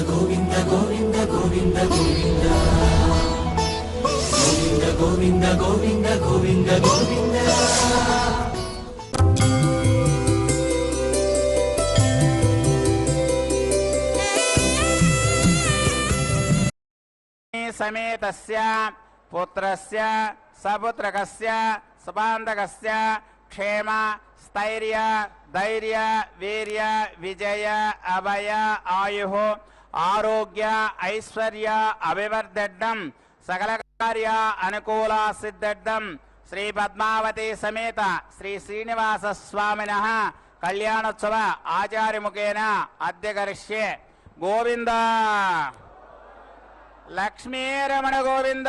గోవింద గోవింద గోవింద గోవింద గోవింద గోవింద గోవింద గోవింద समेतस्य पुत्रस्य सपुत्रकस्य सुबान्धकस्य क्षेम स्थैर्य धैर्य वीर्य विजय अभय आयुः आरोग्य ऐश्वर्य अभिवर्धड्डं सकल कार्य अनुकूल सिद्धड्डं श्री पद्मावती समेत श्री श्रीनिवास स्वामिनः कल्याणोत्सव आचार्यमुखेन अद्य करिष्ये गोविंद लक्ष्मी रमण गोविंद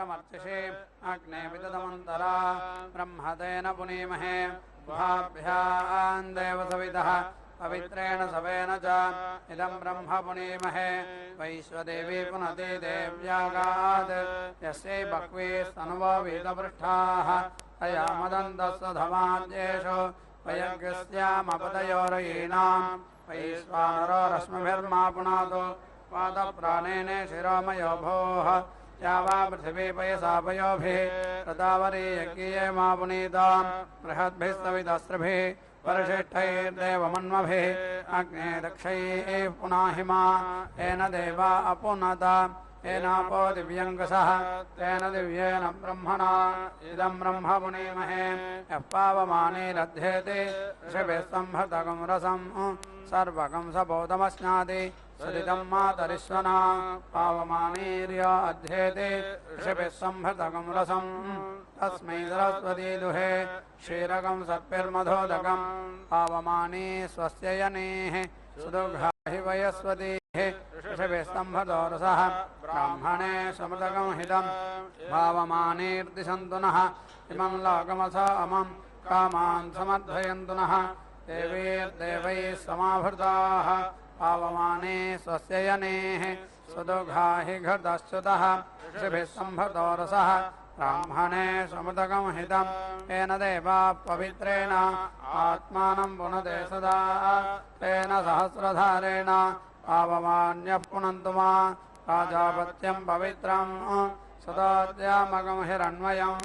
ब्रह्मणोऽग्निमर्चिषे अग्ने विदधमन्तरा ब्रह्मतेन पुनीमहे भाभ्याम् देवसवितः पवित्रेण सवेन च इदं ब्रह्म पुनीमहे वैश्वदेवी पुनते देव्यागात् यस्यै बह्वी स्तनुवो वीतपृष्ठाः तया मदन्तस्वधमाद्येषु वयज्ञस्यामपदयोरयीणाम् वैश्वानरो रश्मिभिर्मा पुनातु पादप्राणेन शिरोमयो भोः या वा पृथिवी पयसा पयोभिः तदावरी यज्ञे मा पुनीताम् बृहद्भिः सवितस्रभिः परिशिष्टैर्देवमन्मभिः अग्ने दक्षैः पुनाहिमा येन देवा अपुनत येनापो दिव्यङ्गसः तेन दिव्येन ब्रह्मणा इदं ब्रह्म पुनीमहे यः पावमाने लध्येते ऋषभिः संहृतकं रसं सर्वकं सबोधमश्नाति सदिदं मातरिश्वना पावमानेर्य अध्येते ऋषभिः संहृतकं रसं तस्मै सरस्वती दुहे क्षीरकं सत्पिर्मधोदकं पावमाने स्वस्य यनेः सुदुर्घाहि वयस्वतीः ऋषभिः संहतो रसः ब्राह्मणे समृतकं हितं भावमानेर्दिशन्तु नः इमं लोकमसामं कामान् समर्थयन्तु नः देवीर्देवैः समाभृताः पावमाने स्वस्य यनेः सुदुर्घाहि घृतश्च्युतः ऋषभिः संहतो रसः ब्राह्मणे समृतकं हितं येन देवा पवित्रेण आत्मानं पुनते सदा तेन सहस्रधारेण पावमान्यः पुनन्तु मा राजापत्यं पवित्रं सदाद्यामकं हिरण्मयं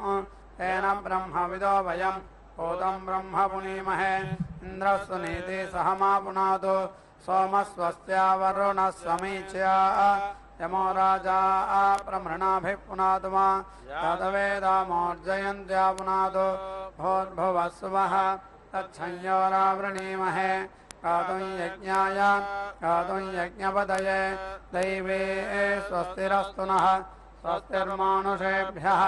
तेन ब्रह्मविदो वयं भूतं ब्रह्म पुनीमहे इन्द्रस्वनीति सह मा पुनातु सोमस्वस्त्या वरुणः समीच्या यमो राजा प्रमृणाभिः पुनातु मा तदवेदामोर्जयन्त्या पुनातु भूर्भुवस्सुवः तच्छंयोरावृणीमहे गातुं यज्ञाय गातुं यज्ञपदये दैवे स्वस्तिरस्तु नः स्वस्तिर्मानुषेभ्यः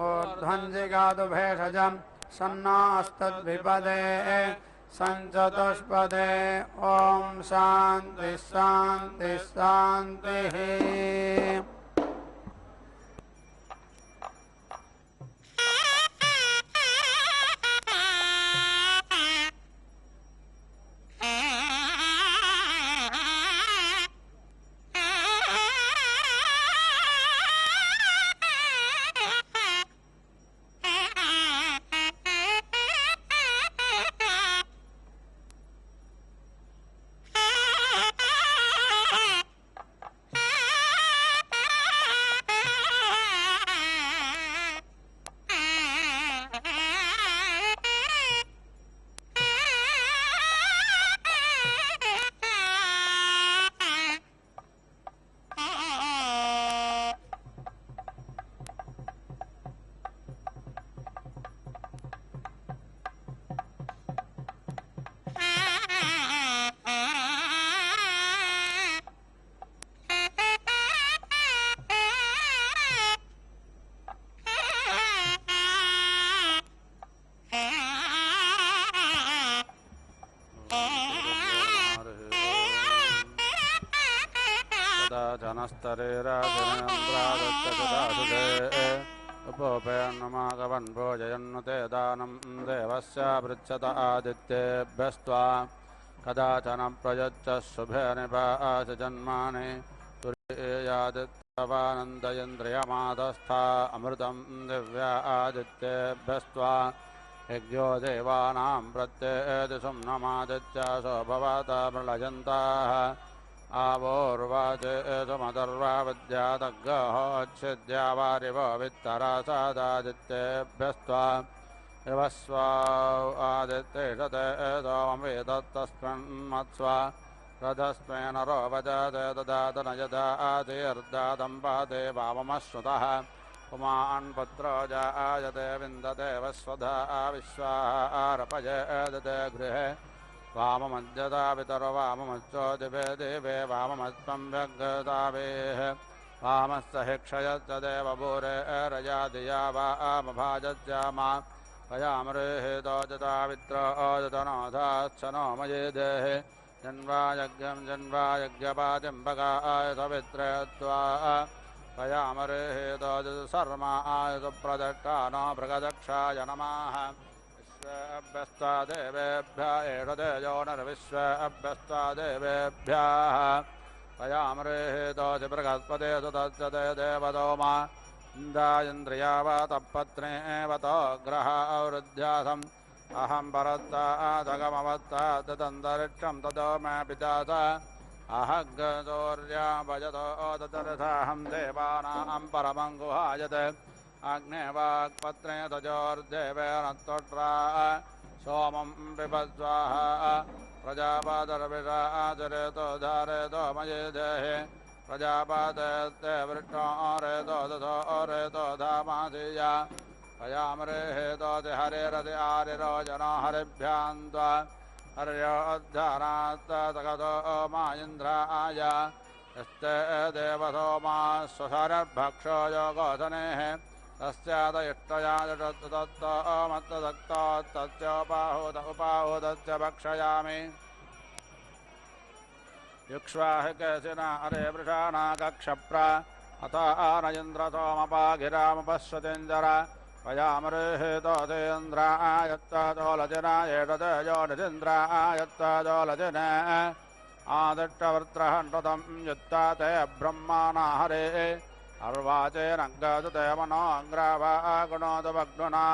ऊर्ध्वञ्जिगातु भेषजं सन्नास्तद्विपदे सञ्चतुष्पदे ॐ शान्तिः शान्तिः शान्तिः जनस्तरेराजनेन्द्रादत्तजटासुषे उपोपेन्नमागवन् भोजयन्नुते दानं देवस्य पृच्छत आदित्येभ्यस्त्वा कदाचन प्रयच्छ शुभे निपास जन्मानि तुरीयादित्यवानन्दयन्द्रियमादस्था अमृतं दिव्या आदित्येभ्यस्त्वा यज्ञो देवानां प्रत्येति सुम्नमादित्यासो भवता प्रलयन्ताः आवोर्वाचेतुमदर्वा विद्यादग्गहोच्छिद्या वारिवो वित्तरासादादित्येभ्यस्त्वा विवस्वा आदित्येषते एतोमवेदत्तस्मिन्मत्स्वा रथस्मे नरो वजते ददातन यदा आदिर्दातं पाते वाममश्रुतः पुमान् पुत्रो जायते विन्दते वस्वधा विश्वाः आरपयेदते गृहे वाममज्जता पितरो वाममच्चो दिवे देवे वाममस्त्वं व्यग्रतावेः वामस्य हिक्षयश्च देवभूरे रया धिया वा आमभाजज्जामा कयामृहेदोजता वित्रो ओजतनोधाश्च नो मये देहे जन्वा यज्ञं जन्वा यज्ञपातिं भगाय सवित्रे त्वा पयामरेहेतोजसु शर्मा आयुधु प्रदक्षानो भृगदक्षाय नमः विश्वेभ्यस्ता देवेभ्य एष तेजो नर्विश्वेभ्यस्ता देवेभ्यः पयामरेहेतोजि बृहस्पते सुतज्जते देवदोमा इन्द्रायन्द्रियावतपत्नेवतो ग्रहावृद्ध्यासम् अहं परत्तादगमवत्तादन्तरिक्षं ततो मे पिता अहग्गदौर्या भजतो तदर्थाहं देवानां परमं गुहायते अग्ने वाक्पत्रे तजोर्देवेन त्वट्रा सोमं पिबस्वाहा प्रजापादर्विषाचरेतो धारेतो मयि देहि प्रजापादते वृक्षो रेतो दधो रेतो धामासीया पयामरेहेतोति हरिरति आरिरो जनो हरिभ्यान्त्वा हर्योद्धारात्तगतो मा इन्द्राय यस्ते देवसो मा स्वशरभक्षो योगोधनेः तस्याद इष्टया जटत्तत्तो मत्तदक्तो तस्योपाहूत उपाहूतस्य भक्षयामि युक्ष्वाहिकेशिना अरे वृषाणा कक्षप्रा अथ आनयन्द्रसोमपाघिरामुपश्वतीञ्जर पयामरेहेतोतेन्द्रायत्तजोलजना एषतेजो निजिन्द्रायत्तजोलजन आदिष्टवृत्रहण्डतं युत्ता ते ब्रह्माणा हरे अर्वाचेनङ्गजुते मनोऽङ्ग्रावा गुणोदवग्नुना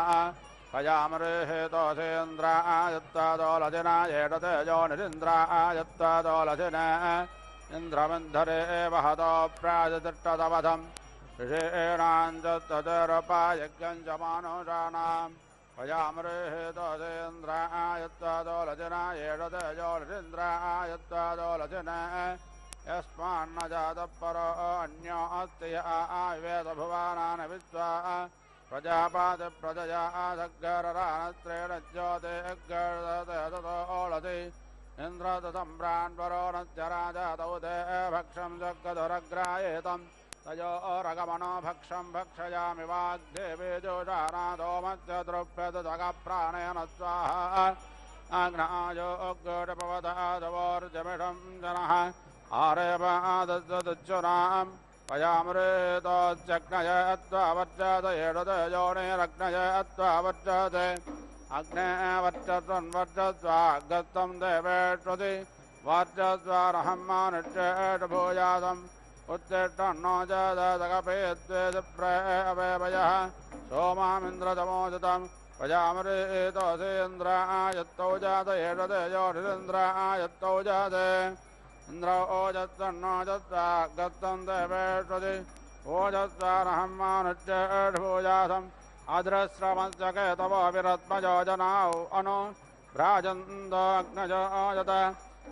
पयामरेहेतोतेन्द्रायत्तजोलजना एषतेजो निजिन्द्रायत्तजोलजन इन्द्रमिन्धरे वहतो प्राजतिष्ठतवधम् ऋषीणाञ्चतरुपायज्ञं च मानुषाणां पयामरेहेतोतेन्द्रायत्तजोलजना एषतेजो निरिन्द्रायत्तजोलजन यस्मान्न जातः परो अन्यो अस्ति आयुवेदभुवानानि विश्वा प्रजापातिप्रजया सग्गररानत्रेण ज्योतिर्गर्दतोलति इन्द्रदसम्भ्रान्वरो नत्यराजातौ ते भक्षं जग्गधुरग्रायेतम् तयो रगमनो भक्षं भक्षयामि वाग्देवे जोषानादो मध्यद्रव्यदगप्राणेन स्वाहा अग्नायो अग्गोटपवदादवोर्जमिषं जनः आरेवादुच्चुनां पयामरेतोच्चग्नय अत्वावर्जत एषतेजोनिरग्नय अत्वावर्जते अग्ने वर्चस्वन्वर्जस्वागस्तं देवेष्वति वर्जस्वारहं मानुष्येषभूयासम् उत्तिष्ठन्नो जगपेत्वेदिप्रवयः सोमामिन्द्रतमोदितं पयामरेतोसेन्द्रायत्तौ जात एषतेजो निरिन्द्रायत्तौ जाते इन्द्र ओजत्सन्नो जत्वागस्तं देवेष्वति ओजस्वारहं मानुष्येषभूयासम् अद्रश्रमस्य केतवो विरत्मजो जनाौ अनु भ्राजन्तो अग्नजो ओजत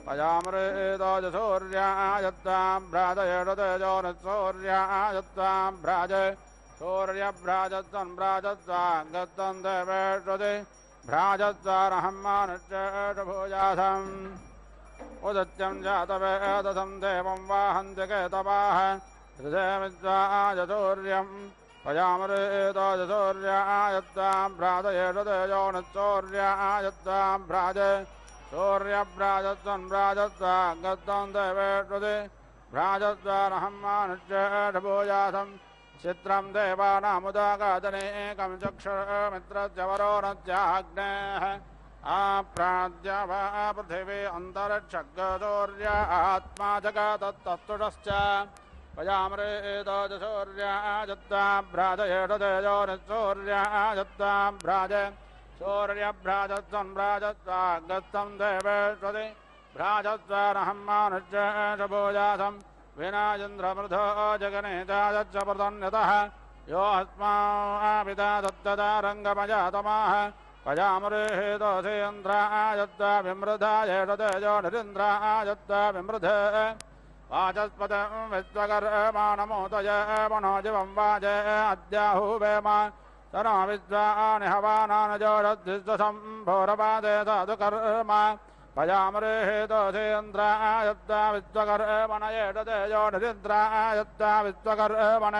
पयामरेतोजसूर्यायत्तां भ्राजयेषतेजो निःसूर्यायत्तां भ्राज सूर्यभ्राजत्सन्भ्राजत्वागस्तं देवेष्वति भ्राजत्वारहं मानुष्येषभूयासम् उदित्यं जातवेदसं देवं वाहन्ति केतवाः हृदयमिद्वाजसूर्यं पयामरेतोजसूर्यायत्तां भ्राजयेषतेजो निःसूर्यायत्तां भ्राज सूर्यभ्राजत्सन्भ्राजत्वागस्तं देवेष्वति भ्राजत्वारहं मानुष्येषभूयासम् चित्रं देवानामुदागादनेकं चक्षुर्मित्रस्य वरो नद्याग्नेः आप्राज्य वा पृथिवी अन्तरिक्षग्गसूर्य आत्मा जगतस्तुषश्च पयामरेतोजसूर्यायत्तां भ्राजयेषतेजो निःसूर्यायत्तां भ्राज सूर्यभ्राजत्सन्भ्राजत्वागस्तं देवेष्वति भ्राजत्वारहं मानुष्येषभूयासम् विनायन्द्रमृधो जगनेतायच्च प्रतन्यतः यो अस्मापिता तत्तदारङ्गमजातमाः पयामरेहेतोसेन्द्रायत्ता विमृधायेषतेजो निरिन्द्रायत्ता विमृध वाचस्पतं विश्वकर्माणमोदय मनोजिवं वाच अद्याहुवेम तनो विद्वानि हवानानजोरद्धिस्वशम्भोरपादे साधुकर्म पयामरेहेतोसेन्द्रायत्ता विश्वकर्मण एषतेजो निरिन्द्रायत्ता विश्वकर्मण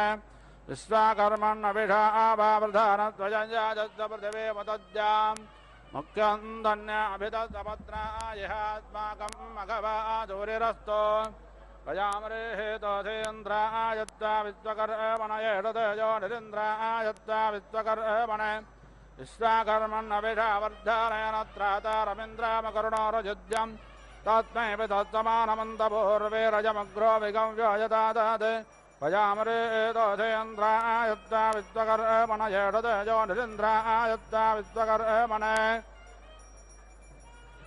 विश्वकर्मण्यभिषाभावृधानत्वयञ्जाजस्य पृथिवीमतज्जाम् मुख्यं धन्याभितसपत्नायहास्माकं मघवा सूरिरस्तो भजामरे दोषेन्द्रायत्ता विश्वकर्मणयेषतेजो निरिन्द्रायत्ता विश्वकर्मणे विश्वाकर्मण्नभिषावर्धारयनत्रातारमिन्द्रामकरुणोरयुज्यम् तस्मै विधत्समानमन्तपूर्वेरजमग्रो विगम्यो यदादत् भजामरे दोषेन्द्रायत्ता विश्वकर्मणयेषतेजो निरिन्द्रायत्ता विश्वकर्मणे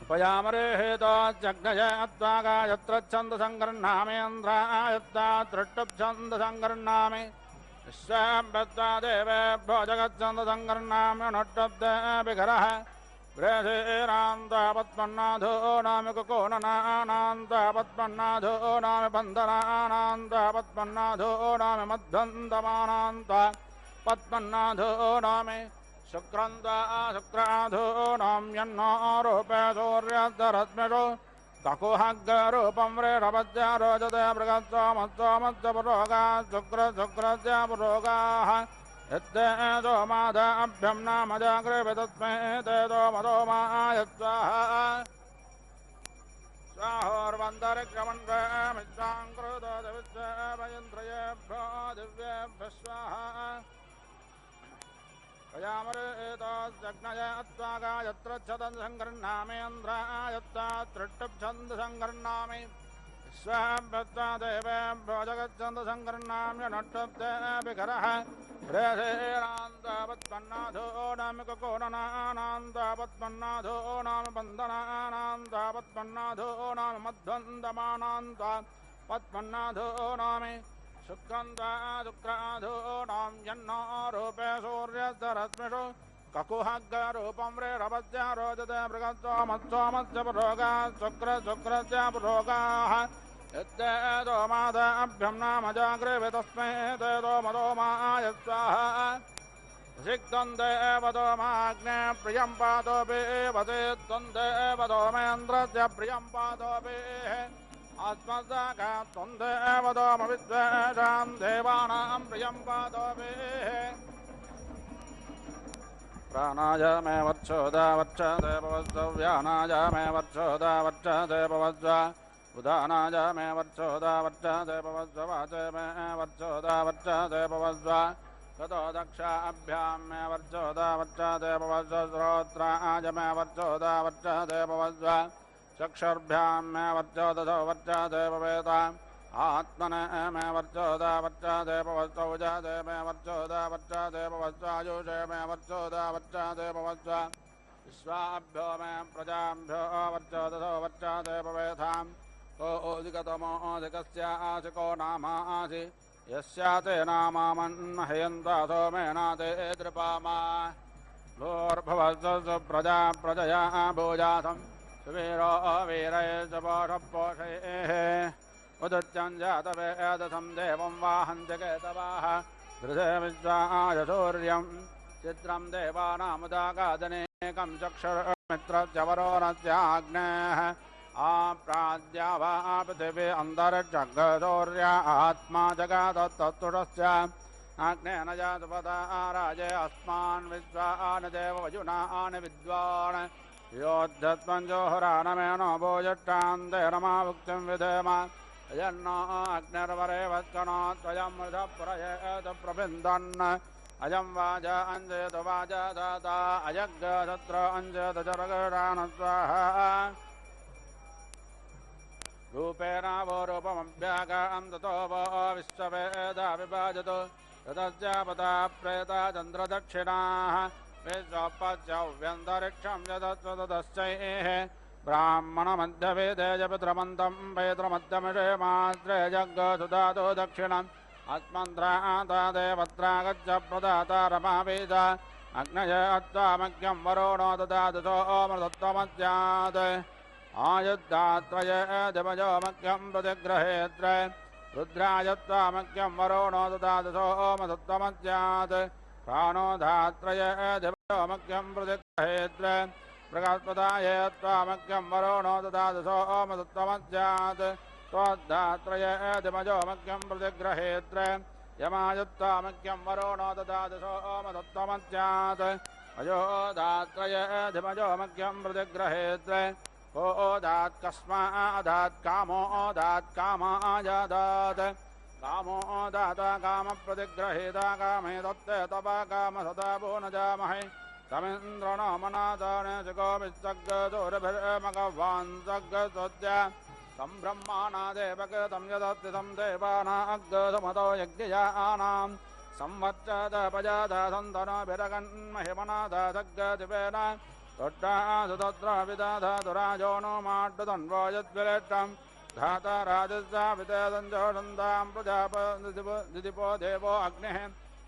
उपयामरे हेतोजग्नय अत्वागायत्रच्छन्दसङ्गृह्णामेन्द्रायत्ता तृष्टुप्छन्दसङ्गृह्णामि विश्वाम्बत्ता देवेभ्यो जगच्छन्दसङ्गृह्णाम्य नट्टब्देभिघरः वृषेरान्तापत्पन्नाधो नामि कुकोननानान्तापत्पन्नाधो नामि बन्धनानान्तापत्पन्नाधो नामि मध्वन्दमानान्ता पत्पन्नाधो नामि शुक्रान्ता शुक्राधो नाम्यन्नारोपे सूर्यधरत्मिषु तकुहग्गरूपं व्रेढपद्य रोचते मृगत्वमत्वमत्वपुरोगा शुक्रस्य पुरोगाः यत्तेजो मादाभ्यं नामजाग्रे तस्मै तेजो मदो मायत्वाहा स्वाहोर्वन्तरिक्षमण्डमित्राङ्कृतो दिविश्वेभयन्द्रयेभ्यो दिव्येभ्यः स्वाहा भजामरेतोजग्नय अत्वागायत्रच्छन्दसङ्गृह्णामेन्द्रायत्ता तृष्टुप्छन्दसङ्गृह्णामि विश्वाम्बत्ता देवेभ्यो जगच्छन्दसङ्गृह्णाम्य नट्टब्देभिघरः वृषेरान्तापत्पन्नाधो नामि कुकोननानान्तापत्पन्नाधो नामि बन्धनानान्तापत्पन्नाधो नामि मध्वन्दमानान्ता पत्पन्नाधो नामि शुक्रान्ता शुक्राधो नाम्यन्नारोपे सूर्यधरत्मिषु ककुहग्गरूपं व्रेढपद्य रोचते मृगत्वमत्वमत्वपुरोगा शुक्रस्य पुरोगाः यत्तेजो मादाभ्यं नामजाग्रे तस्मै तेजो मदो मायत्वाहा सिक्तं देवतो माग्ने प्रियं पादोऽपि त्वं देवतो मेन्द्रस्य प्रियं पादोऽपि अस्मत्साक्षात् देवतोमविद्वेषां देवानां प्रियं पादोऽपि प्राणाय मे वर्षोदा वर्षते भवत्स व्यानाय मे वर्षोदा वर्षते भवत्स उदानाय मे वर्षोदा वर्षते भवत्स वाचे मे वर्षोदा वर्षते भवत्स ततो दक्षाभ्यां मे वर्षोदा वर्षते भवत्स श्रोत्राय मे वर्षोदा वर्षते भवत्स चक्षुर्भ्यां मे वर्चोदधो वर्चते भवेताम् आत्मने मे वर्चोदा वर्चते भवत्स उजते मे वर्चोदा वर्चते भवत्स आयुषे मे वर्चोदा वर्चते भवत्स विश्वाभ्यो मे प्रजाभ्यो वर्चोदधो वर्चते भवेताम् को ओदिकतमोऽधिकस्य आशिको नामासि यस्याते नामामन्महेयन्तासो मेनाते दृपामा भूर्भुवस्सु प्रजा प्रजया भूजासम् सुवीरो वीरये च पोषपोषैः उदुत्यं जातवेदसं देवं वाहन्ति केतवाः दृशे विश्वाय सूर्यं चित्रं देवानामुदागादनेकं चक्षुर्मित्रस्य वरोणस्याग्नेः आप्राद्या वा पृथिवी अन्तरिक्षग्सूर्य आत्मा जगादत्तत्तुषस्य अग्नेन जातुपदा राजे अस्मान् विश्वान् देववजुनान् विद्वान् योद्धत्वञ्जोहरानमेनो भोजट्टान्तेरमाभुक्तिं विधेम यन्नो अग्निर्वरे वत्कनो त्वयं मृधः पुरयेत प्रबिन्दन् अयं वाज अञ्जयत वाज दाता अयज्ञशत्र अञ्जयत जरगरान स्वाहा रूपेण वो रूपमभ्यागां ततो वो विश्ववेदा विभाजतो ततस्य पदा प्रेता चन्द्रदक्षिणाः विश्वपच्यव्यन्तरिक्षं यदस्वतश्चैः ब्राह्मणमध्यवेदे पितृमन्तं पैतृमध्यमिषे मात्रे जग्गसुधातो दक्षिणम् अस्मन्त्राता देवत्रागच्छ प्रदाता रमावेद अग्नय अत्वामज्ञं वरुणो ददातु सोमृतत्वमस्यात् आयुद्धात्रय दिवजोमज्ञं प्रतिग्रहेत्र रुद्रायत्वामज्ञं वरुणो ददातु सोमृतत्वमस्यात् प्राणो धात्रय दिवजोमज्ञं प्रतिग्रहेत्र बृहस्पताय त्वामज्ञं वरुणो ददातु सोमृतत्वमस्यात् त्वद्धात्रय दिवजोमज्ञं प्रतिग्रहेत्र यमायुत्वामज्ञं वरुणो ददातु सोमृतत्वमस्यात् अयोधात्रय दिवजोमज्ञं प्रतिग्रहेत्र ओदात् कस्मादात् कामोदात् कामाजादात् कामोदात कामप्रतिग्रहेता कामे दत्ते तपा काम सदा वो न जामहे तमिन्द्रणो मनादाने जगोभिस्सग्गदोरभिर्मघवान् सग्गसोद्या तं ब्रह्माणादेवकृतं यदत्ति तं देवानाग्गसमतो यज्ञयानां संवत्सदपजादासन्तनोभिरगन्महिमनादासग्गदिवेन तोट्टासुतत्राविदाधातुराजो नो माड्डुतन्वो यद्विरेट्टं धाता राजस्सावितेदञ्जोषन्तां प्रजापदिपो देवो अग्निः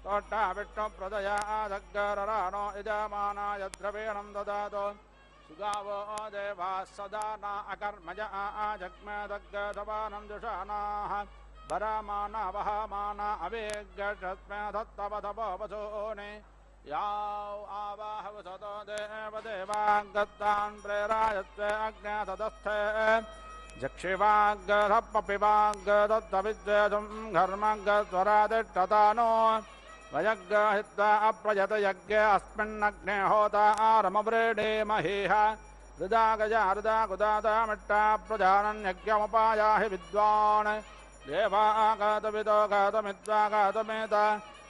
तोट्टा विष्णुप्रदया आधग्गररानो यजमानाय द्रवीणं ददातु सुगावो देवाः सदा न अकर्मज आजग्मदग्गधवानं जुषानाः वरमाना वहमाना अवेग्गस्मे धत्तवधवसोने याव आवाहवसतो देवदेवाङ्गत्तान् प्रेरायत्वे अग्न्यातदस्थे जक्षिवाग्गधप्पपिवाग्गदत्तविद्वेषं घर्मग्गस्वरादिष्टतानो वयग्गहित्वा अप्रयत यज्ञे अस्मिन्नग्ने होता आरमव्रीडेमहीह हृदा गजा हृदा गुदाता मिट्टा प्रजानन्यज्ञमुपायाहि विद्वान् देवागतविदो गतमिद्वागतमेत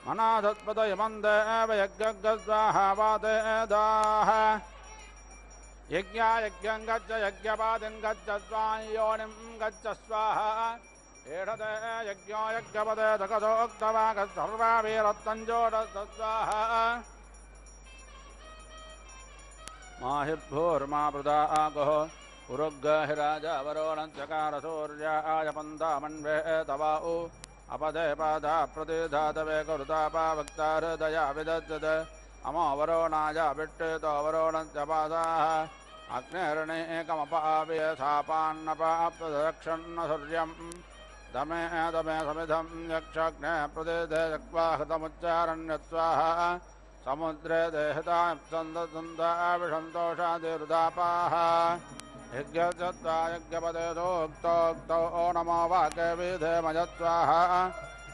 मनाधत्पदयमन्देव यज्ञगस्वाहा वादेदाः यज्ञं गच्छ यज्ञपादिं गच्छ स्वायोनिं गच्छ स्वाहा एषते यज्ञो यज्ञपदे तकसोक्तवागस्सर्वाभिरत्तञ्जोडस्वाहा माहिर्भूर्मा प्रदागो पुरुग्गहिराजा वरोणञ्चकारसूर्याय पन्थामन्वे तवाउ अपदे पादा प्रतिधातवे कुरुतापा वक्ताहृदया विदज्जत अमो वरोणाय विट्टेतो वरोणञ्च पादाः अग्निर्णे एकमपावय सापान्नपाप्तदक्षन्न सूर्यम् दमे दमे समिधं यक्षग्ने प्रतिदे जक्वाहृतमुच्चारण्यस्वाहा समुद्रे देहताप्सन्दसन्दाविषन्तोषादिरुदापाः यज्ञचत्वा यज्ञपदे सोक्तोक्तौ नमो वाक्यविधेमयस्वाहा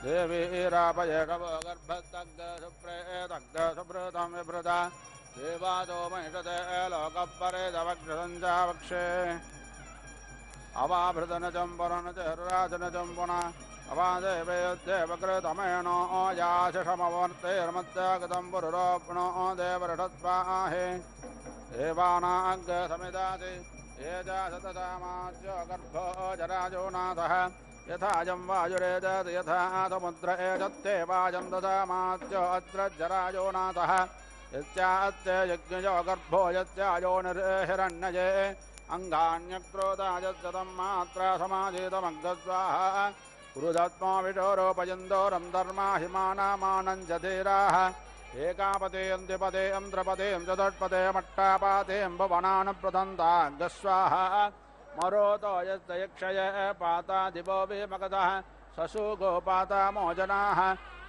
देवीरापये कवो गर्भस्तग्गसुप्रेतग्गसुभृतं विभृता देवादो महिषते लोकपरेदवक्षसञ्जावक्षे अवाभृतनचम्परनचराजनचम्पुना अवादेवयद्देवकृतमेनो याशिषमवर्तेर्मत्यागतं पुरुरोप्णो देवऋषत्वाहे देवानाग्गसमिदाति ये च सततामाच्यो गर्भो जराजो नाथः यथाजं वायुरेदत् यथा समुद्र एजत्ते वाजं ददामाच्यो अत्र जराजो नाथः यस्यात्ते यज्ञयो गर्भो यस्यायोनिर्हिरण्यये अङ्गान्यक्रोधायत्सतं मात्रा समाधीतमग्गस्वाहा पुरुधत्मा विशोरोपयन्दोरं धर्मा हिमानामानं च धीराः एकापतेयं द्विपदेयं त्रिपदेयं चतुष्पदे मट्टापातेयं भुवनान् प्रदन्ताग्गस्वाहा मरोतो यस्य यक्षय पाता दिवो विमगतः ससुगोपाता मोजनाः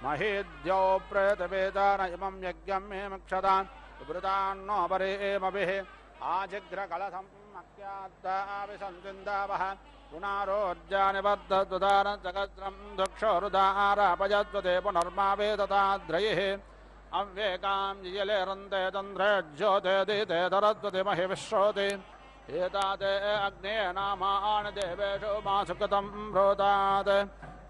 महीद्यौ प्रेतवेदान इमं यज्ञं मे मक्षतान् विवृतान्नो परेमभिः आजिघ्रकलशं मक्याद्दाविसन्विन्दावः पुनारोर्जानिबद्धद्वदारजगत्रं दुक्षोरुदारापयद्वते पुनर्मावेदताद्रयिः अव्येकां जियलेरन्ते चन्द्रे ज्योते दीते धरद्वते महि विश्रोति एताते अग्ने नामानि देवेषु मा सुकृतं प्रोतात्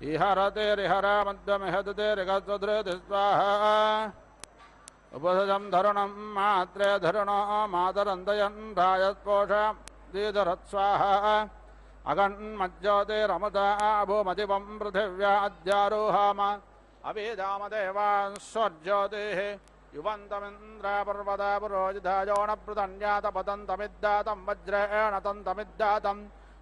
इहरतिरिहर मध्यमिहदतिरिगद्वदृति स्वाहा उपसजं धरुणं मात्रे धरुणो मातरन्दयन् रायत्पोषा दीधरत्स्वाहा अगन्मज्योतिरमता भूमदिवं पृथिव्या अद्यारोहाम अभिधामदेवान् स्वर्ज्योतिः युवन्तमिन्द्रापर्वता पुरोजिधायो न पृतन्यातपतन्तमिद्दातं वज्रेण तन्तमिद्दातं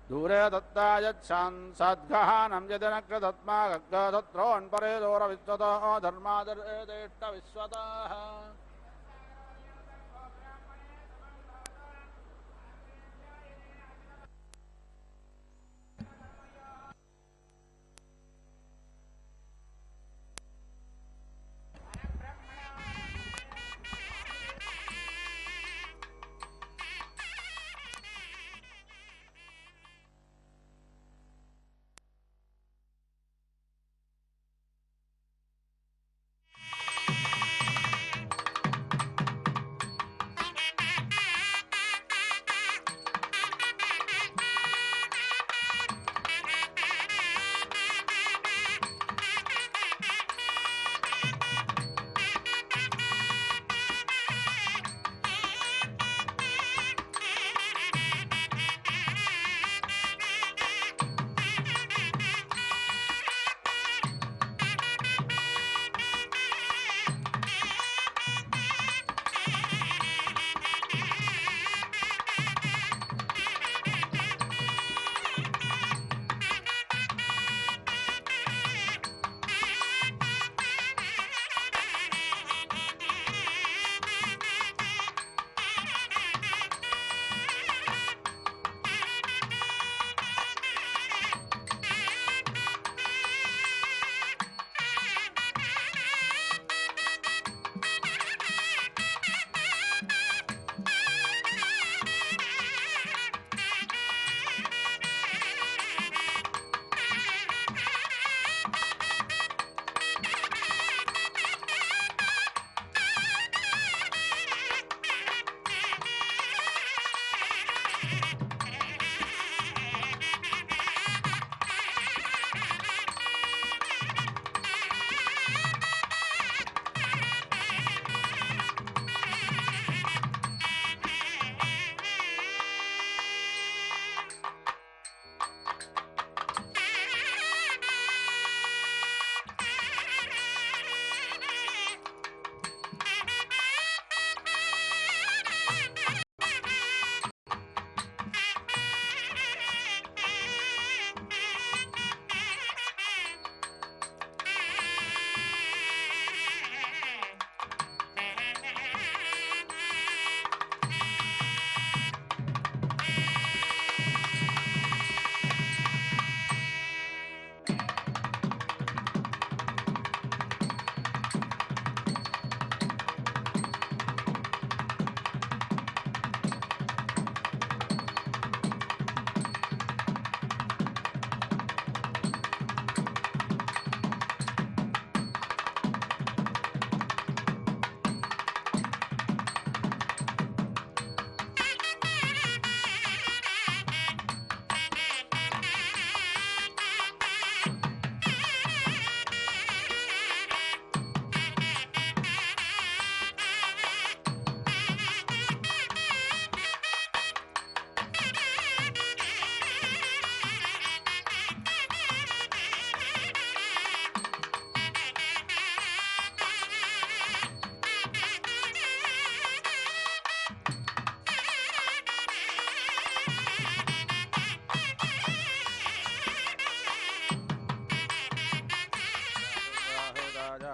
दूरे दत्ता यच्छान् सद्गहानं यदि न कृतत्मा गग्गधत्रोन्परे दोरविश्वतो धर्मादर्देष्टविश्वतः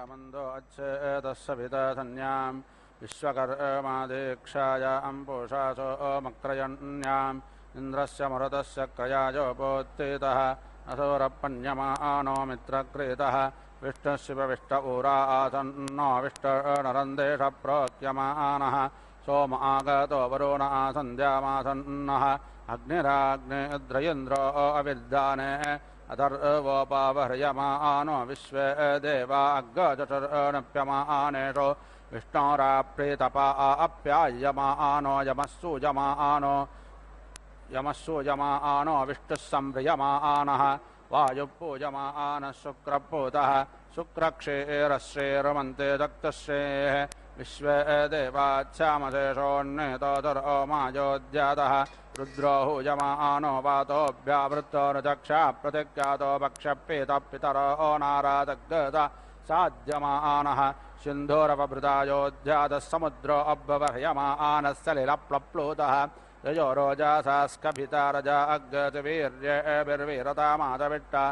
मंदो अच्छेदस्सवितधन्यां विश्वकर्मादीक्षायां पूषासो मक्रयण्याम् इन्द्रस्य मरुतस्य क्रयाजोपोत्थितः असुरपण्यमानो मित्रक्रीतः विष्णुशिवविष्ट ऊरा आसन्नो विष्टनरन्देश प्रोक्यमानः सोम आगतो वरुण आसन्ध्यामासन्नः अग्निराग्निद्रयेन्द्रो अविद्धाने अथर्वोपावह्रियमानो विश्वे देवा अग्गजटर्नप्यमानेषु विष्णोराप्रीतपा अप्यायमानो यमस्सूयमानो विष्णुः संभ्रियमानः वायुपूजमानः शुक्रपूतः शुक्रक्षीरश्रीर्मन्ते दक्तश्रेः विश्वे देवाच्छामशेषोन्नेतोदरो मायोद्यातः रुद्रो हूयमानो वातोऽभ्यावृत्तो ऋचक्षा प्रतिज्ञातो भक्षपीतपितरो नारादग्गत साध्यमानः सिन्धूरवभृतायोध्यातः समुद्रो अभ्यवह्यमानः सलिलप्लप्लुतः ययो रोजासास्कभिता रजा अग्गजवीर्यभिर्वीरतामादविट्टा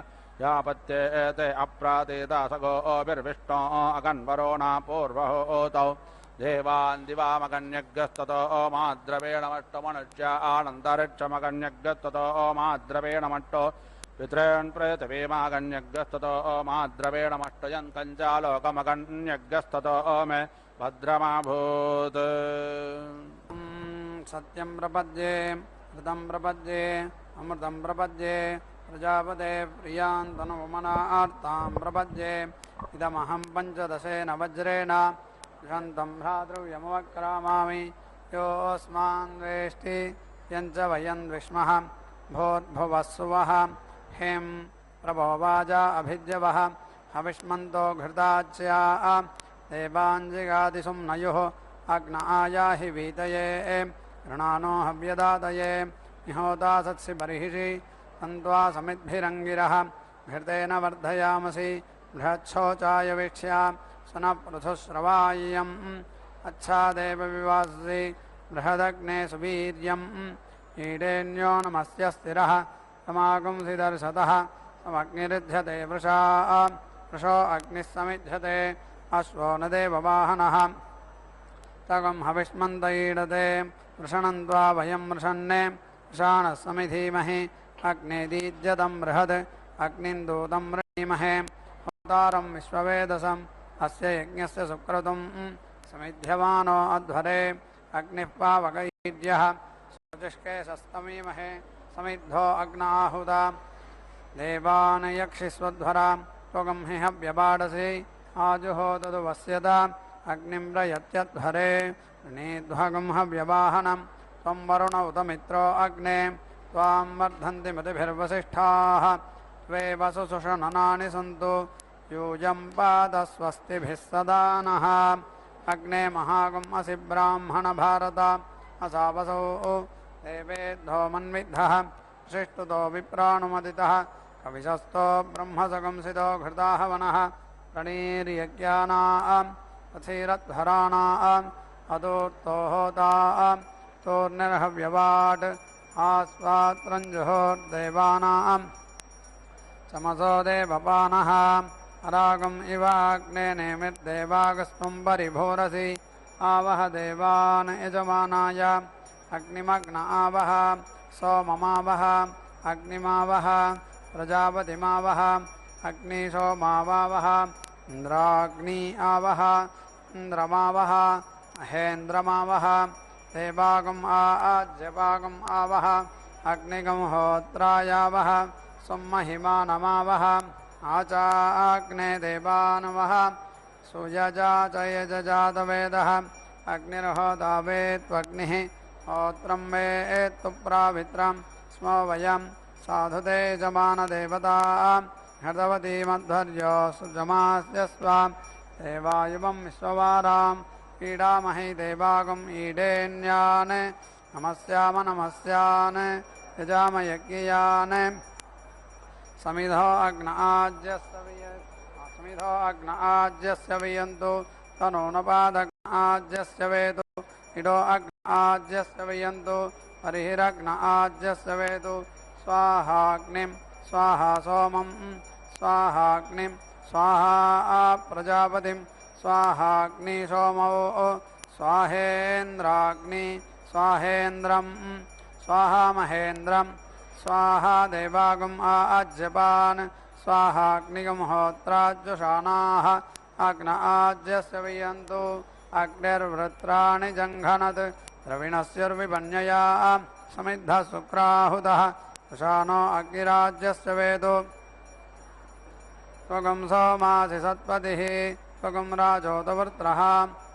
यापत्ये एते अप्रातीतासगोभिर्विष्णो अगन्वरोणा पूर्वहोतौ देवान् दिवामगन्यग्रस्ततो माद्रवेणमट्टमनुज्या आनन्तरिक्षमगन्यग्रस्ततो माद्रवेणमट्टो पितॄन् प्रेतवीमागन्यग्रस्ततो माद्रवेणमट्टयन्तञ्चालोकमगन्यग्रस्ततो मे भद्रमाभूत् सत्यं प्रपद्ये ऋतं प्रपद्ये अमृतं प्रपद्ये प्रजापते प्रियान्तनुमनार्तां प्रपद्ये इदमहं पञ्चदशेन वज्रेण शन्तं भ्रातृव्यमवक्रामामि योऽस्मान् वेष्टि यञ्च वयं विष्मः भूर्भुवस्सुवः हें प्रभो वाजा अभिद्यवः हविष्मन्तो घृताच्या देवाञ्जिगादिसुम्नयुः अग्न आयाहि वीतये ऋणानो हव्यदातये निहोता सत्सि बर्हिषि तन्त्वा समिद्भिरङ्गिरः घृतेन वर्धयामसि बृहच्छोचाय वीक्ष्या सन पृथुश्रवाय्यम् अच्छादेव विवासि बृहदग्ने सुवीर्यम् ईडेन्यो नमस्य स्थिरः समागुंसि दर्शतः समग्निरुध्यते वृषो अग्निः समिध्यते अश्वो न देववाहनः तगं हविष्मन्त ईडते वृषणन्त्वा वयं वृषन्ने वृषाणः समिधीमहि अग्ने दीज्यतं बृहद् अग्निन्दूतं वृणीमहे होतारं विश्ववेदसम् अस्य यज्ञस्य सुक्रतुं समिध्यमानो अध्वरे अग्निः पावकैर्यः सुतिष्के सस्तमीमहे समिद्धो अग्नाहुता देवान् यक्षिस्वध्वरा त्वगं हि हव्यबाडसि आजुहोतदुवस्यता अग्निं प्रयत्यध्वरे ऋणीध्वगं हव्यवाहनं त्वं वरुण उत मित्रो अग्ने त्वां वर्धन्ति मतिभिर्वसिष्ठाः त्वे वसुषणनानि सन्तु यूयं पादस्वस्तिभिः सदा नः अग्ने महागुम् असि ब्राह्मण भारत असावसो देवेद्धो मन्विद्धः शिष्टुतो विप्राणुमदितः कविशस्तो ब्रह्मसगंसितो घृताः वनः प्रणीर्यज्ञानाम् अथिरध्वराणाम् अदूर्तो होताम् तोर्निर्हव्यवाट् आस्वात्रञ्जुहोर्देवानाम् चमसो देवपानः अरागम् इवाग्ने नेमिर्देवागस्त्वं परिभोरसि आवह देवान् यजमानाय अग्निमग्न आवह सोममावह अग्निमावह प्रजापतिमावह अग्निशोमावावह इन्द्राग्नि आवह इन्द्रमावह महेन्द्रमावह देवागम् आज्यवागम् आवह अग्निगं होत्रायावह सुमहिमानमावह आचाग्ने देवानवः सुयजाचयजजातवेदः अग्निर्होता वेत्त्वग्निः होत्रं वेत्तु प्रावित्रं स्मो वयं साधुते जमानदेवता हृतवतीमध्वर्यो सुजमास्य स्वां देवायुवं विश्ववारां ईडामहि देवागुम् ईडेन्यान् नमस्यान् यजामयज्ञयान् समिधो अग्न आज्यस्य वियन्तु तनो न पादग्न आज्यस्य वेतु इडो अग्न आज्यस्य वयन्तु हरिरग्न आज्यस्य वेतु स्वाहाग्निं स्वाहा सोमं स्वाहाग्निं स्वाहा प्रजापतिं स्वाहाग्नि सोमो स्वाहेन्द्राग्नि स्वाहेन्द्रं स्वाहा महेन्द्रं स्वाहा देवागुम् आज्यपान् स्वाहाग्निगं होत्राज्युषाणाः अग्न आज्यस्य वयन्तु अग्निर्वृत्राणि जङ्घनत् द्रविणस्युर्विपन्यया समिद्धः शुक्राहुतः उषानो अग्निराज्यस्य वेदो त्वगं सोमासि सत्पतिः त्वगं राजोतवृत्रः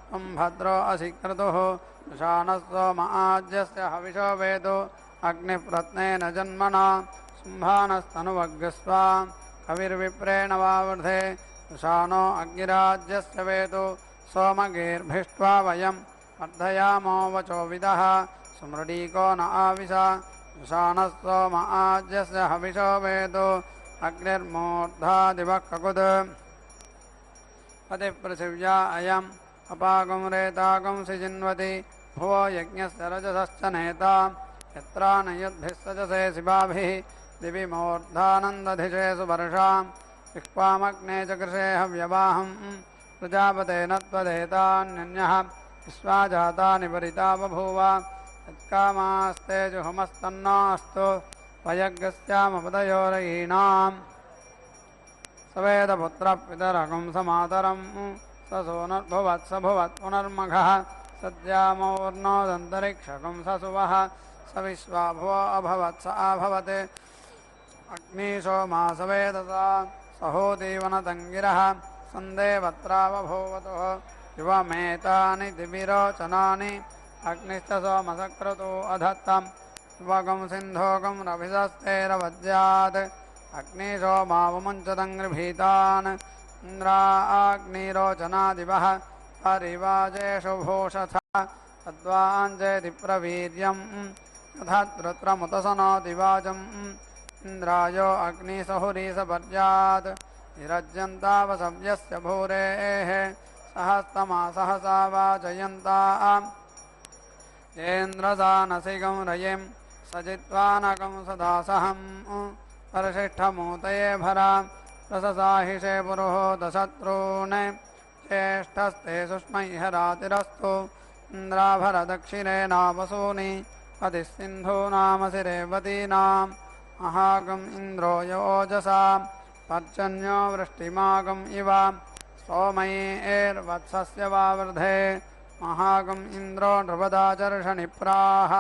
त्वं भद्रो असि क्रतुः उषानः सोम आज्यस्य हविषो वेदो अग्निप्रत्नेन जन्मना शुम्भानस्तनुवग्स्वा कविर्विप्रेण वावृधे उषानो अग्निराज्यस्य वेदो सोमगीर्भिष्ट्वा वयं वर्धयामो वचोविदः सुमृडीको न आविशा उषानः सोम आज्यस्य हविषो वेदो अग्निर्मूर्धादिवः ककुद पतिपृथिव्या अयम् अपागुं रेतागुं सिजिन्वति भुवो यज्ञस्य रजसश्च नेता यत्रानयुद्भिः सजसे शिवाभिः दिवि मूर्धानन्दधिषेषु वर्षां विक्वामग्ने च कृषे हव्यवाहं प्रजापतेन त्वदेतान्यन्यः विश्वा जातानि परिता बभूव यत्कामास्ते जुहुमस्तन्नास्तु वयज्ञस्यामपदयोरयीणाम् सवेदपुत्रपितरगुं समातरं स सोनुर्भुवत् स भुवत् पुनर्मघः सद्यामोर्नोदन्तरिक्षगुं स सुवः स विश्वाभुवो अभवत् स अभवत् अग्निशोमा सवेदसा सहोतीवनतङ्गिरः सन्देवत्रावभूवतुः युवमेतानि दिविरोचनानि अग्निश्च सोमसक्रतो अधत्तम् युवगं सिन्धोगं रभिसस्तेरवज्यात् अग्निशोमावमुञ्चदङ्घ्रिभीतान् इन्द्राग्निरोचनादिवः परिवाजेषु भूषथ तद्वाञ्चेति प्रवीर्यम् तथात्रमुतसनोति वाचम् इन्द्रायो अग्निसहुरीसपर्यात् निरज्यन्तावसव्यस्य भूरेः सहस्तमा सहसा वाचयन्ताम् येन्द्रदानसिगं रयिं सजित्वानकं सदासहं परिशिष्ठमूतये भरा रससाहिषे पुरुहोतशत्रून् ज्येष्ठस्ते सुष्मैहरातिरस्तु इन्द्राभरदक्षिणेनावसूनि पतिस्सिन्धूनामसि रेवतीनां महागम् इन्द्रो योजसा पर्जन्यो वृष्टिमागम् इव सोमैर्वत्सस्य वावृधे महागम् इन्द्रो नृपदाचर्षणिप्राः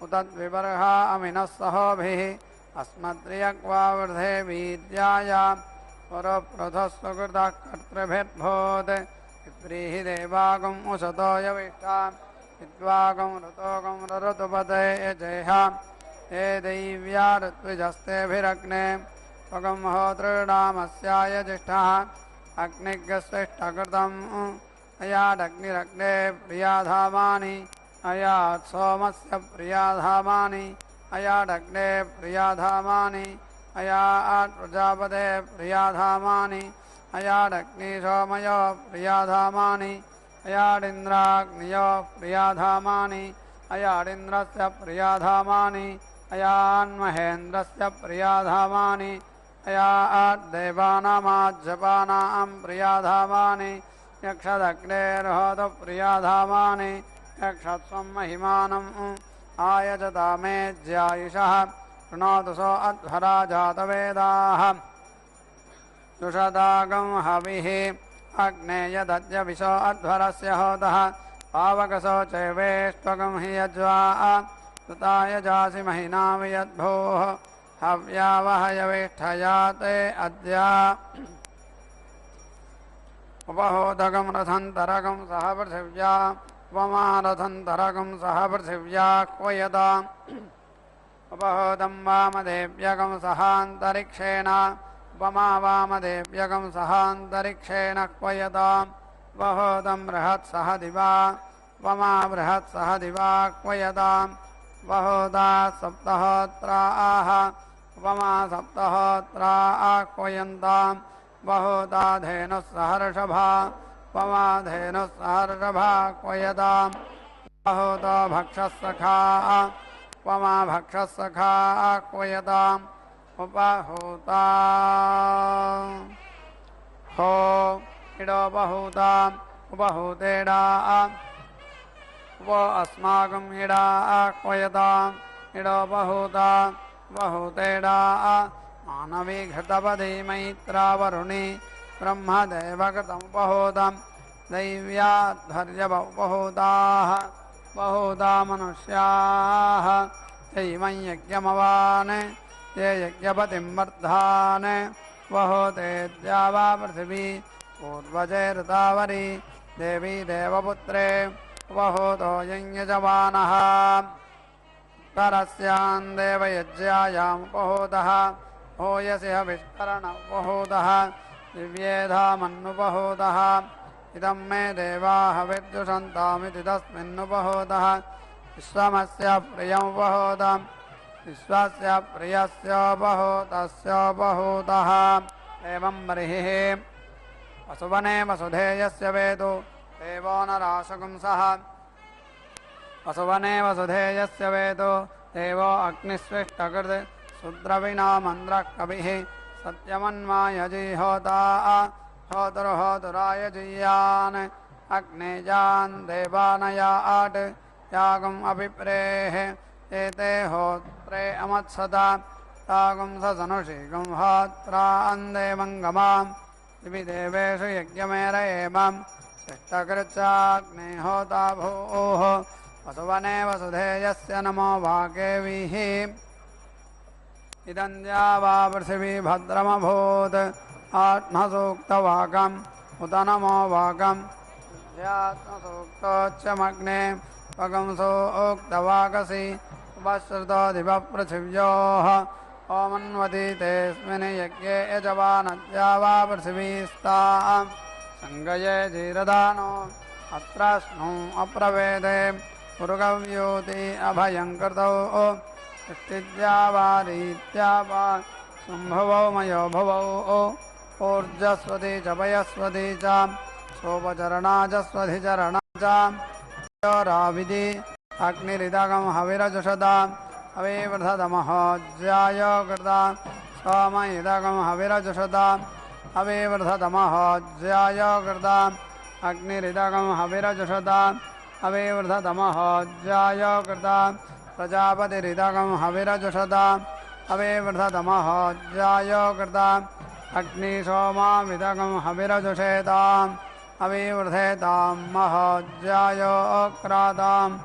उतद्विबर्हा अमिनः सहोभिः अस्मद्रियग्वावृधे वीर्याय पुरप्रथः सुकृतः कर्तृभिर्भूत् पिप्रीहि देवागम् उशतो यविष्ठा विद्वागं ऋतोगं रऋतुपते यजेह ये दैव्या ऋत्विजस्तेभिरग्ने त्वगं होतॄणामस्याय जिष्ठः अग्निग्स्विष्ठकृतम् अयाडग्निरग्ने प्रियाधामानि अयात् सोमस्य प्रियाधामानि अयाडग्ने प्रियाधामानि अयात् प्रजापते प्रियाधामानि अयाडग्निसोमयो प्रियाधामानि अयाडिन्द्राग्नियो प्रियाधामानि अयाडिन्द्रस्य प्रियाधामानि अयान्महेन्द्रस्य प्रियाधामानि अयाद्देवानामाज्यपानां प्रियाधामानि यक्षदग्नेर्होत प्रियाधामानि यक्षत्वं महिमानम् आयजतामेज्यायुषः कृणोतु सो अध्वरा जातवेदाः जुषदागं हविः अग्ने यदद्यविशो अध्वरस्य होतः पावकसो चैवेष्ट्वगं हि यज्वा कृताय जासि महिना वियद्भोः हव्यावहयवेष्ठयाते अद्य उपहोदगं रथन्तरगं सह पृथिव्या उपमारथन्तरगं सह पृथिव्या क्वयता उपहोदं वामदेव्यगं सहान्तरिक्षेण उपमा वामदेव्यगं सहान्तरिक्षेण क्वयता उपहोदं बृहत्सह दिवा उपमा बृहत्सह दिवा क्वयता उपहोदा सप्तहोत्राः उपमा सप्तहोत्रा आह्वयन्तां बहुधा धेनुः सहर्षभा उपमा धेनुः सहर्षभा क्वयताम् बहुतो भक्षसखा उपमा भक्षसखा क्वयताम् उपहूता हो इडो बहुता उपहूतेडा उप अस्माकं इडा क्वयताम् इडो बहुता उपहूतेडा मानवी घृतपदी मैत्रावरुणि ब्रह्मदेवकृतमुपहूतं दैव्याध्वर्यव उपहूताः बहुधा मनुष्याः चैमं यज्ञमवान् ये यज्ञपतिं वर्धान् वहोते द्यावा पृथिवी पूर्वजे ऋतावरी देवी देवपुत्रे उपहूतो यज्ञजवानः उत्तरस्यां देवयज्ञायामुपहूतः भूयसि हविष्करण उपहूतः दिव्येधामन्नुपहूतः इदं मे देवाः विद्युषन्तामिति तस्मिन्नुपहूतः विश्वमस्य प्रियमुपहूतम् विश्वस्य प्रियस्योपहूतस्योपहूतः एवं बर्हिः वसुवने वसुधेयस्य वेदो देवो नराशकुंसः वसुवने वसुधेयस्य वेदो देवो अग्निस्विष्टकृत् शूद्रविनामन्द्रः कविः सत्यमन्मायजीहोता होतुर्होतुराय जीयान् अग्नेजान् देवानयाट् यागम् अभिप्रेः एते होत्रे अमत्सता यागं सनुषीगं होत्रान् देवङ्गमां दिवि देवेषु यज्ञमेर एवं शिष्टकृच्चाग्ने होता भूः वसुवने वसुधेयस्य नमो वाकेवीः इदं द्यावा पृथिवी भद्रमभूत् आत्मसूक्तवाकम् उत नमो वाकम् ध्यात्मसूक्तोच्चमग्ने वगंसोक्तवाकसि उपश्रुतो दिवपृथिव्योः ओमन्वति तेऽस्मिन् यज्ञे यजवानद्यावा पृथिवीस्ताम् सङ्गये जीरदानो अत्राश्नु अप्रवेदे पुरुगव्योति अभयं कृतौ इत्यावारीत्यावा सम्भवौ मयो भवौ ऊर्जस्वती च वयस्वती च सोपचरणा च स्वधिचरणा च राविधि अग्निरिदगं हविरजुषदा अविवृधतमहोज्याय कृता सोम इदगं हविरजुषदा अविवृधतमहोज्याय कृता अग्निरिदगं हविरजुषदा अविवृधतमहोज्याय कृता प्रजापतिरिदगं हविरजुषदा अविवृधतमहोज्याय कृता अग्निसोमाविदगं हविरजुषेताम् अविवृधेतां महोज्याय क्राताम्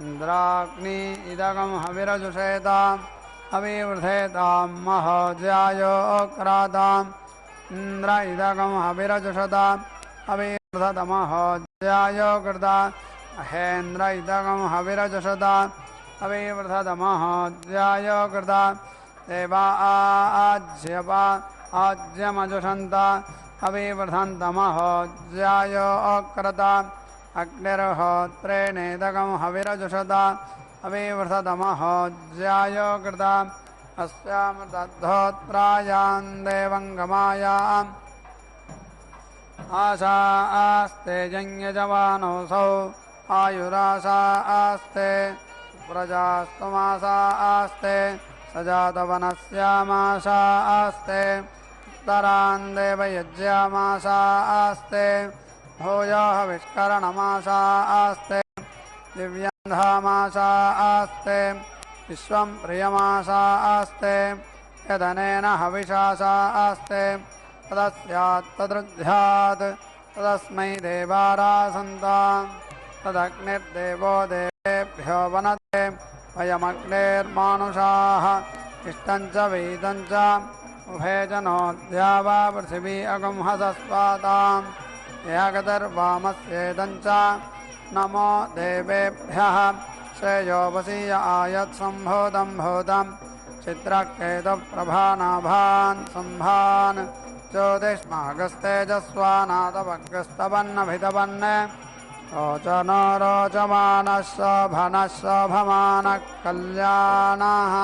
इन्द्राग्नि इदगं हविरजुषेताम् अविवृधेतां महोज्याय क्राताम् इन्द्र इदगं हविरजुषताम् अविवृधतमहोज्याय कृता महेन्द्र इदगं हविरजुषताम् अविवृधतमहोज्याय कृता देवा आज्यपा आज्यमजुषन्ता अविवृधन्तमहोज्याय अक्रता अग्निर्होत्रेणेदगं हविरजुषता अविवृधतमहोज्याय कृता अस्यामृतद्धोत्रायां देवङ्गमायाम् आशा आस्ते यज्ञजवानोऽसौ आयुराशा आस्ते प्रजास्तुमाशा आस्ते सजातवनस्यामाशा आस्ते उत्तरान् देवयज्ञामाशा आस्ते भूयोः विष्करणमाशा आस्ते दिव्यन्धामाशा आस्ते विश्वं प्रियमाशा आस्ते यदनेन हविषाशा आस्ते तदस्यात् तदृध्यात् तदस्मै देवारासन्ताम् तदग्निर्देवो देवेभ्यो वनते वयमग्नेर्मानुषाः इष्टं च वेदं च उभे च नोऽद्यावा पृथिवी अगंहसस्वाताम् यागदर्वामस्येदं च नमो देवेभ्यः श्रेयोपसीय आयत्सम्भूतं भूतं चित्रकेतुप्रभानाभान् सम्भान् ज्योतिष्मागस्तेजस्वानादवग्रस्तवन्नभितवन् रोचनो रोचमानः शोभनः शोभमानः कल्याणः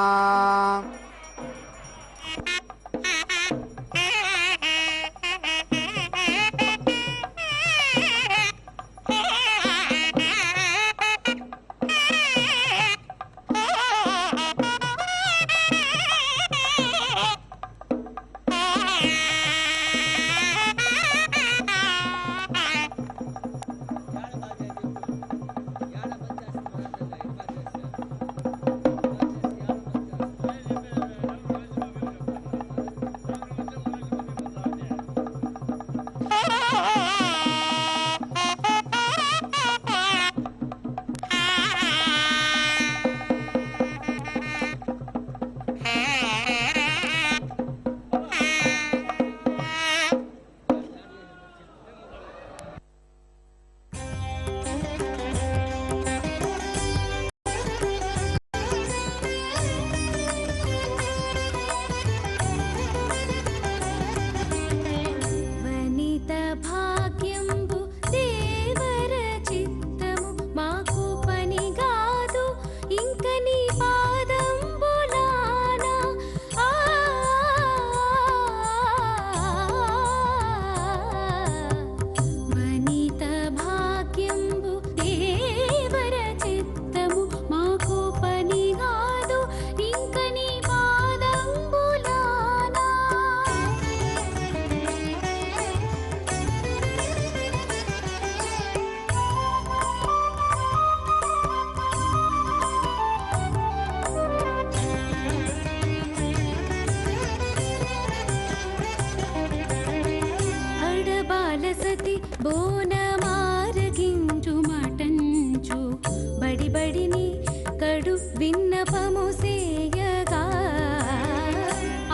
విన్నపము సేయగా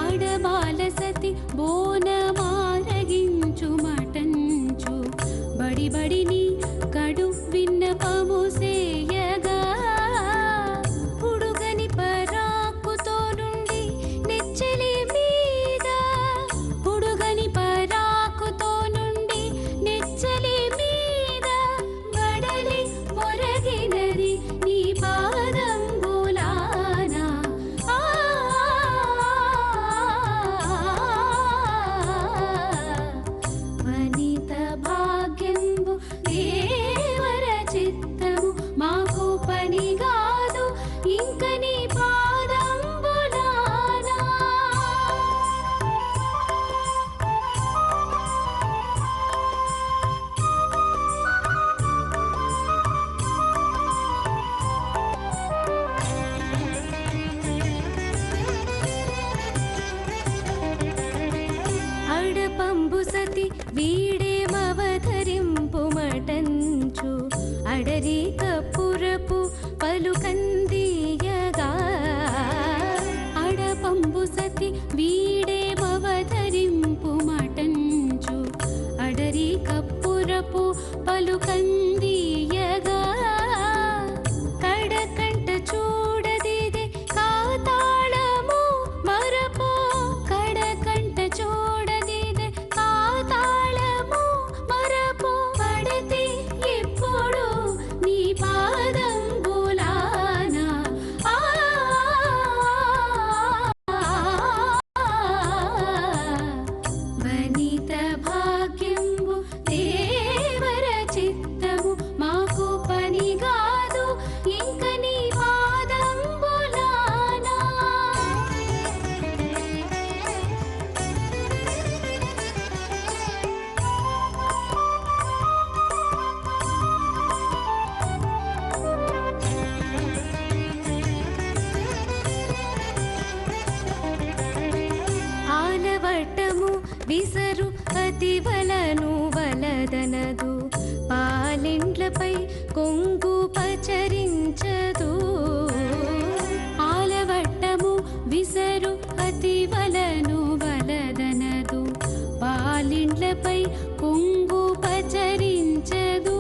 అడబాల సతి బోనమారగించు మటంచు బడి బడిని కడు విన్నపము సేయగా పుడుగని పరాకుతో నుండి నెచ్చలి మీద పుడుగని పరాకుతో నుండి నెచ్చలి మీద వడలి మొరగినది నీ పాదంబులానా వనిత భాగ్యంబు దేవర చిత్తము మాకు పని కాదు ఇంక నీ పాదంబులానా అడపంబు సతి వీడేమవతరింపు మటంచు అడరి కప్పురపు పలుకందియగా అడపంబు సతి వీడేమవతరింపు మటంచు అడరి కప్పురపు పలుకందియగా కడకంట చూడదిదే కాతాళము మరపో కడకంట చూడదిదే కాతాళము మరపో పడతి ఎప్పుడు నీ పాదంబులానా వనిత భాగ్యంబు దేవర చిత్తము మాకు పని కాదు ఇంక నీ పాదంబులానా ఆలవట్టము విసరు అతివలను వలదనదు పాలిండ్లపై కొంగు పచరించదు ఆలవట్టము విసరు అతివలను వలదనదు పాలిండ్లపై కొంగు పచరించదు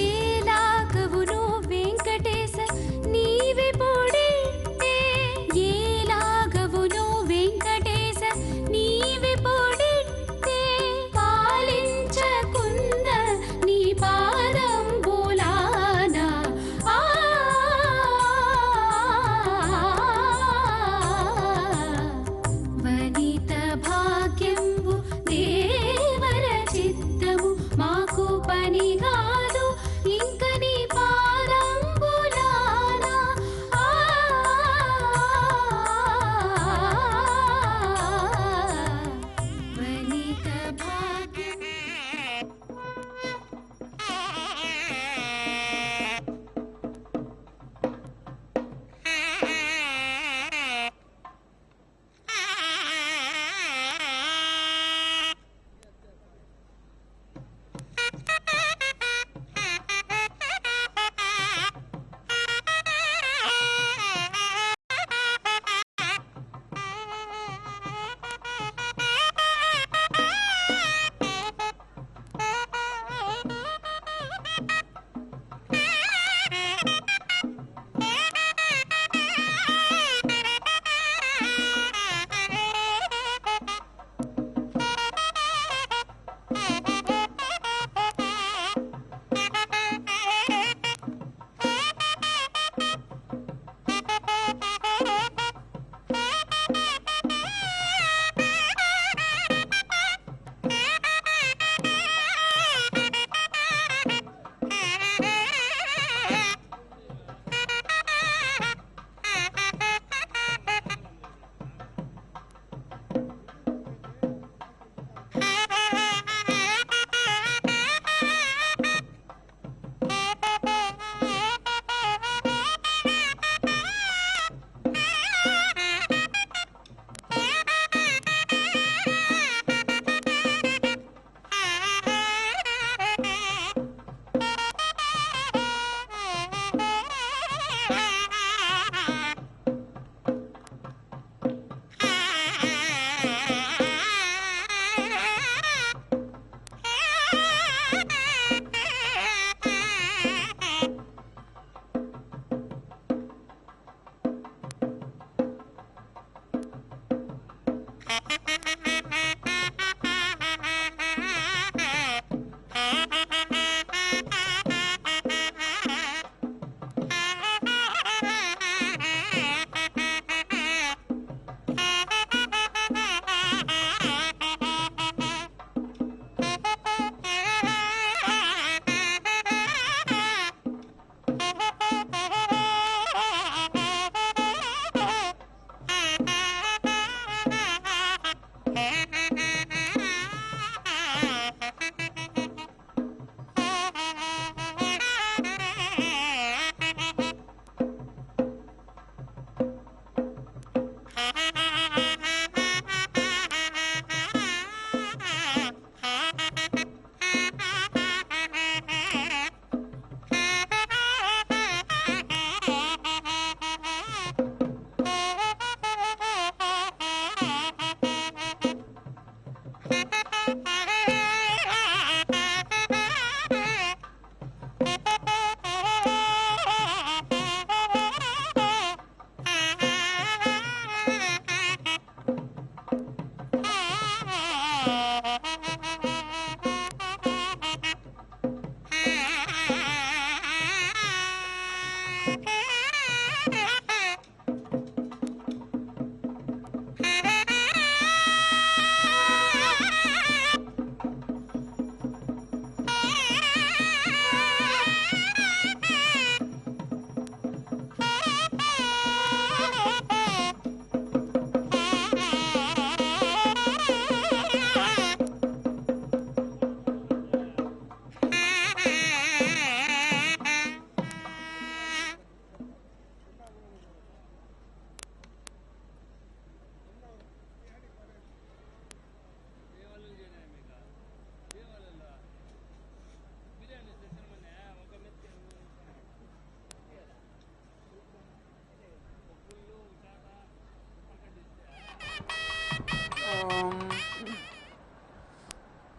ఏలాగవును వెంకటేశ నీవే పొడితే ఏలాగవును వెంకటేశ నీవే పొడితే పాలించకున్న నీ పాదంబులానా ఆ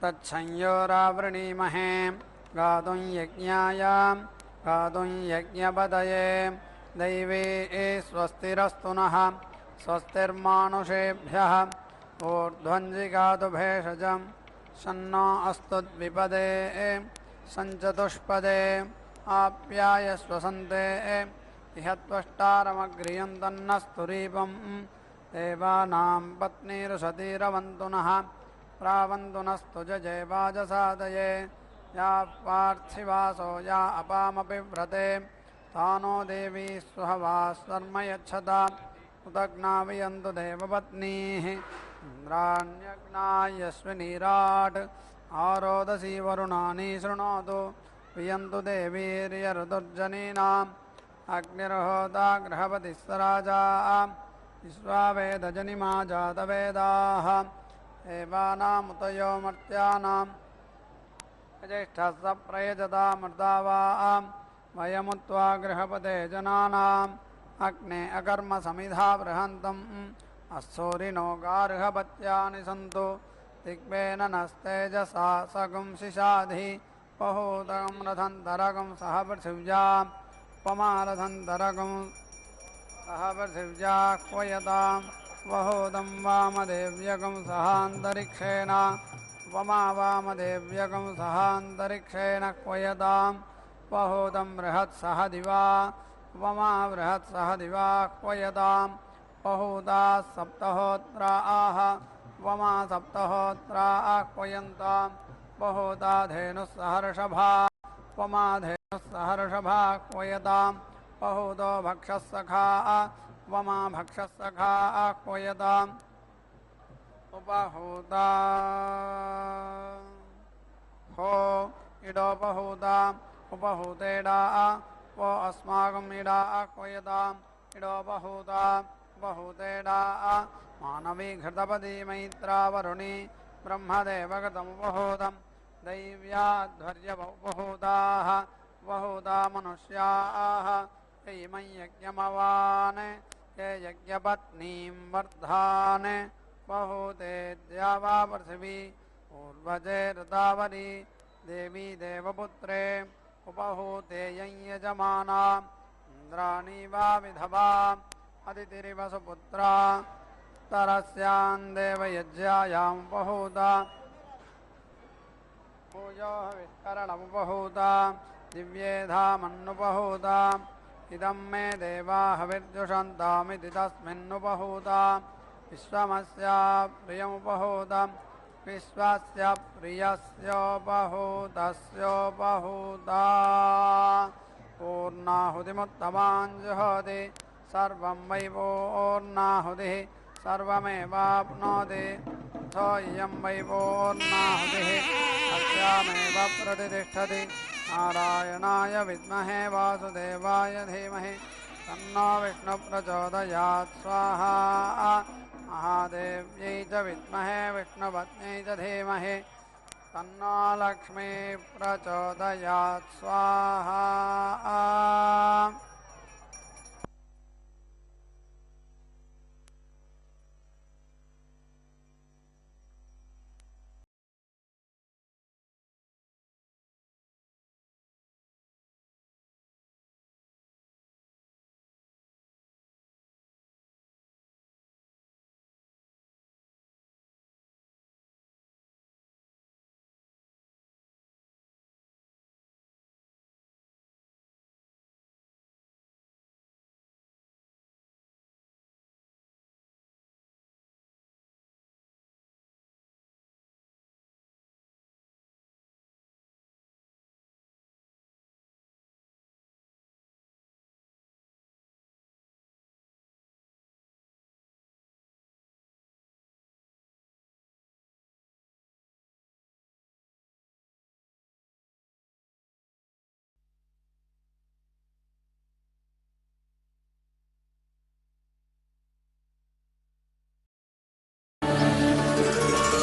तत्संयोरावृणीमहे गातुं यज्ञाय गातुं यज्ञपतये दैवे स्वस्तिरस्तु नः स्वस्तिर्मानुषेभ्यः ऊर्ध्वञ्जिगातु भेषजं शन्नो अस्तु द्विपदे सञ्चतुष्पदे आप्यायस्व सन्ते इह त्वष्टारमग्रियं तन्नस्तुरीपं देवानां पत्नीरुषतीरवन्तु नः प्रावन्तु नस्तु जजेवाजसादये या पार्थिवासो या अपामपि व्रते तानो देवी स्वहवा स्वर्म यच्छता उदग्नावियन्तु देवपत्नीः इन्द्राण्यग्नायस्विनीराट् आरोदसी वरुणानि शृणोतु वियन्तु देवीर्यऋतुर्जनीनाम् अग्निर्होता गृहपतिः स राजा विश्वावेदजनिमा जातवेदाः देवानामुतयो मर्त्यानां ज्येष्ठः स प्रयजतामृता वा वयमुत्वा गृहपते जनानाम् अग्ने अकर्मसमिधा बृहन्तम् अस्सूरिणो गार्हपत्यानि सन्तु दिग्वेन नस्तेजसा सगुंसिषाधि बहूतकं रथन्तरकं सह पृथिव्याम् उपमारथन्तरकं सह पृथिव्या क्वयतां बहूतं वामदेव्यकं सहान्तरिक्षेण उपमा वामदेव्यकं सहान्तरिक्षेण क्वयतां बहूतं बृहत्सह दिवा उपमा बृहत्सह दिवा क्वयतां बहूता सप्तहोत्रा आह उपमा सप्तहोत्रा आह्वयन्तां बहूता धेनुः सहर्षभा उपमा धेनुः सहर्षभा क्वयतां बहूतो भक्षस्सखा उपमा भक्षस्सखा आह्वयताम् उपहूता हो इडोपहूता उपहूतेडा वो अस्माकम् इडा आह्वयताम् इडोपहूता उपहूतेडा मानवी घृतपदी मैत्रावरुणी ब्रह्मदेवगतमुपहूतम् दैव्याध्वर्यमुपहूताः उपहूता मनुष्याः इमं यज्ञमवान् ये यज्ञपत्नीं वर्धान् बहूते द्यावा पृथिवी पूर्वजे ऋतावरी देवी देवपुत्रे उपहूते यं यजमाना इन्द्राणी वा विधवा अदितिरिव सुपुत्रा तरस्यां देवयज्ञायां उपहूता भूयो विष्करणमुपहूता दिव्येधामन्नुपहूता इदं मे देवा हविर्जुषन्तामिति तस्मिन्नुपहूता विश्वमस्य प्रियमुपहूता विश्वस्य प्रियस्योपहूतस्योपहूता पूर्णाहुतिमुत्तमाञ्जुहोति सर्वं वै पूर्णाहुतिः सर्वमेवाप्नोति अथो इयं वै पूर्णाहुतिः अस्यामेव प्रतिष्ठति नारायणाय विद्महे वासुदेवाय धीमहि तन्नो विष्णुप्रचोदयात् स्वाहा महादेव्यै च विद्महे विष्णुपत्न्यै च धीमहि तन्नो लक्ष्मी प्रचोदयात् स्वाहा